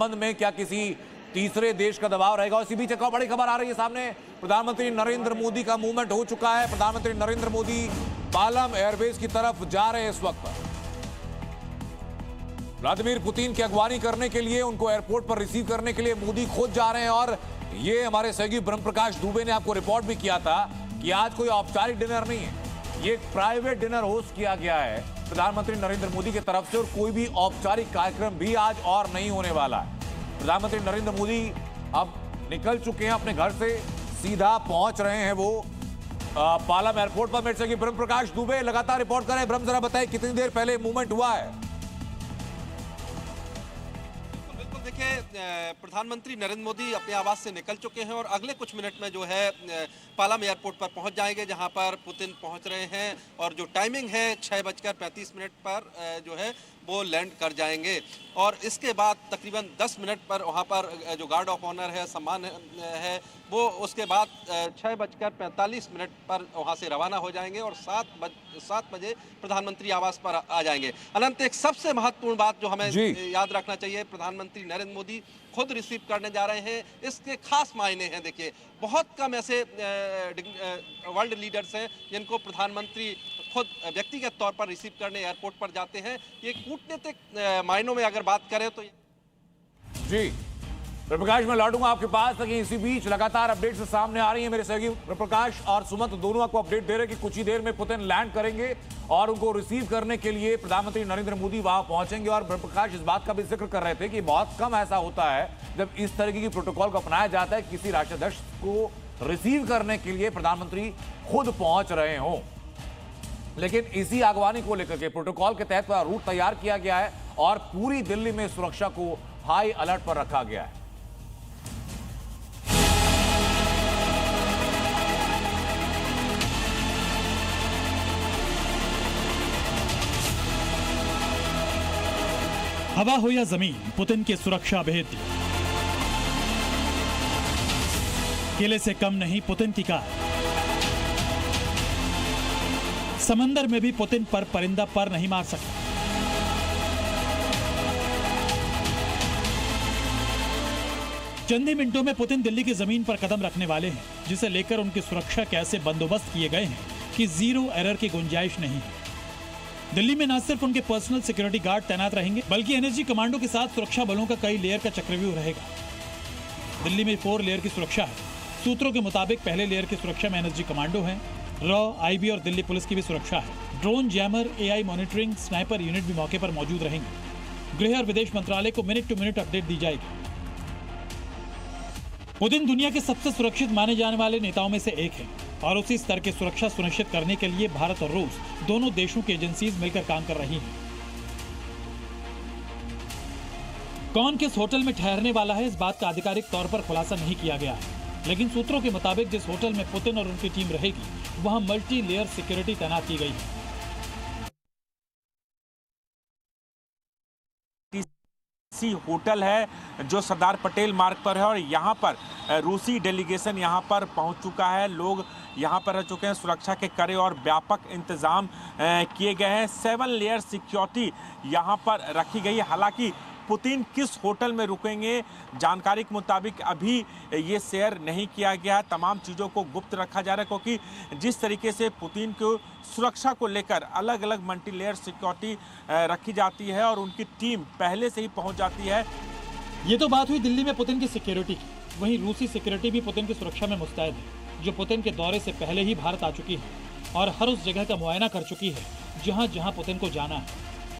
संबंध में क्या किसी तीसरे देश का दबाव रहेगा? इसी बीच एक और बड़ी खबर आ रही है सामने। प्रधानमंत्री नरेंद्र मोदी का मूवमेंट हो चुका है। प्रधानमंत्री नरेंद्र मोदी पालम एयरबेस की तरफ जा रहे हैं इस वक्त। व्लादिमीर पुतिन की अगवानी करने के लिए, उनको एयरपोर्ट पर रिसीव करने के लिए मोदी खुद जा रहे हैं। और ये हमारे सहयोगी ब्रह्मप्रकाश दुबे ने आपको रिपोर्ट भी किया था कि आज कोई औपचारिक डिनर नहीं है, ये एक प्राइवेट डिनर होस्ट किया गया है प्रधानमंत्री नरेंद्र मोदी की तरफ से, और कोई भी औपचारिक कार्यक्रम भी आज और नहीं होने वाला है। प्रधानमंत्री नरेंद्र मोदी अब निकल चुके हैं अपने घर से, सीधा पहुंच रहे हैं वो पालम एयरपोर्ट पर। मेरे से ब्रह्मप्रकाश दुबे लगातार रिपोर्ट कर रहे हैं। ब्रह्म, जरा बताएं कितनी देर पहले मूवमेंट हुआ है? बिल्कुल, देखिए प्रधानमंत्री नरेंद्र मोदी अपने आवास से निकल चुके हैं और अगले कुछ मिनट में जो है पालम एयरपोर्ट पर पहुंच जाएंगे, जहां पर पुतिन पहुंच रहे हैं। और जो टाइमिंग है 6:35 पर जो है वो लैंड कर जाएंगे। और इसके बाद तकरीबन 10 मिनट पर वहां पर जो गार्ड ऑफ ऑनर है, सम्मान है, वो उसके बाद 6:45 पर वहां से रवाना हो जाएंगे और 7 बजे प्रधानमंत्री आवास पर आ जाएंगे। अनंत, एक सबसे महत्वपूर्ण बात जो हमें याद रखना चाहिए, प्रधानमंत्री नरेंद्र मोदी खुद रिसीव करने जा रहे हैं। इसके खास मायने हैं। देखिए, बहुत कम ऐसे वर्ल्ड लीडर्स हैं जिनको प्रधानमंत्री खुद व्यक्तिगत तौर पर रिसीव करने एयरपोर्ट पर जाते हैं। ये कूटनीतिक मायनों में अगर बात करें तो जी प्रकाश, मैं लौटूंगा आपके पास, लेकिन इसी बीच लगातार अपडेट्स सामने आ रही है। मेरे सहयोगी प्रकाश और सुमंत दोनों आपको अपडेट दे रहे हैं कि कुछ ही देर में पुतिन लैंड करेंगे और उनको रिसीव करने के लिए प्रधानमंत्री नरेंद्र मोदी वहां पहुंचेंगे। और प्रकाश इस बात का भी जिक्र कर रहे थे कि बहुत कम ऐसा होता है जब इस तरीके की प्रोटोकॉल को अपनाया जाता है, किसी राष्ट्राध्यक्ष को रिसीव करने के लिए प्रधानमंत्री खुद पहुंच रहे हों। लेकिन इसी आगवानी को लेकर के प्रोटोकॉल के तहत रूट तैयार किया गया है और पूरी दिल्ली में सुरक्षा को हाई अलर्ट पर रखा गया है। हवा हो या जमीन, पुतिन की सुरक्षा भेदी। किले से कम नहीं पुतिन की कार। समंदर में भी पुतिन पर परिंदा पर नहीं मार सकता। चंद ही मिनटों में पुतिन दिल्ली की जमीन पर कदम रखने वाले हैं, जिसे लेकर उनकी सुरक्षा के ऐसे बंदोबस्त किए गए हैं कि जीरो एरर की गुंजाइश नहीं है। दिल्ली में न सिर्फ उनके पर्सनल सिक्योरिटी गार्ड तैनात रहेंगे, बल्कि एनएसजी कमांडो के साथ सुरक्षा बलों का कई लेयर का चक्रव्यूह रहेगा। दिल्ली में 4 लेयर की सुरक्षा है। सूत्रों के मुताबिक पहले लेयर की सुरक्षा में एनएसजी कमांडो हैं, रॉ, आईबी और दिल्ली पुलिस की भी सुरक्षा है। Drone, jammer, AI monitoring, sniper unit भी मौके पर मौजूद रहेंगे। गृह और विदेश मंत्रालय को मिनट टू मिनट अपडेट दी जाएगी। पुतिन दुनिया के सबसे सुरक्षित माने जाने वाले नेताओं में से एक है और उसी स्तर की सुरक्षा सुनिश्चित करने के लिए भारत और रूस दोनों देशों की एजेंसीज मिलकर काम कर रही हैं। कौन किस होटल में ठहरने वाला है, इस बात का आधिकारिक तौर पर खुलासा नहीं किया गया है, लेकिन सूत्रों के मुताबिक जिस होटल में पुतिन और उनकी टीम रहेगी, वहां मल्टी लेयर सिक्योरिटी तैनात की गई है। होटल है जो सरदार पटेल मार्ग पर है और यहाँ पर रूसी डेलीगेशन यहाँ पर पहुँच चुका है। लोग यहाँ पर रह चुके हैं। सुरक्षा के कड़े और व्यापक इंतजाम किए गए हैं। 7 लेयर सिक्योरिटी यहाँ पर रखी गई है। हालांकि पुतिन किस होटल में रुकेंगे, जानकारी के मुताबिक अभी ये शेयर नहीं किया गया है। तमाम चीज़ों को गुप्त रखा जा रहा है, क्योंकि जिस तरीके से पुतिन को सुरक्षा को लेकर अलग अलग मल्टी लेयर सिक्योरिटी रखी जाती है और उनकी टीम पहले से ही पहुंच जाती है। ये तो बात हुई दिल्ली में पुतिन की सिक्योरिटी की। वहीं रूसी सिक्योरिटी भी पुतिन की सुरक्षा में मुस्तैद है, जो पुतिन के दौरे से पहले ही भारत आ चुकी है और हर उस जगह का मुआयना कर चुकी है जहां जहां पुतिन को जाना है।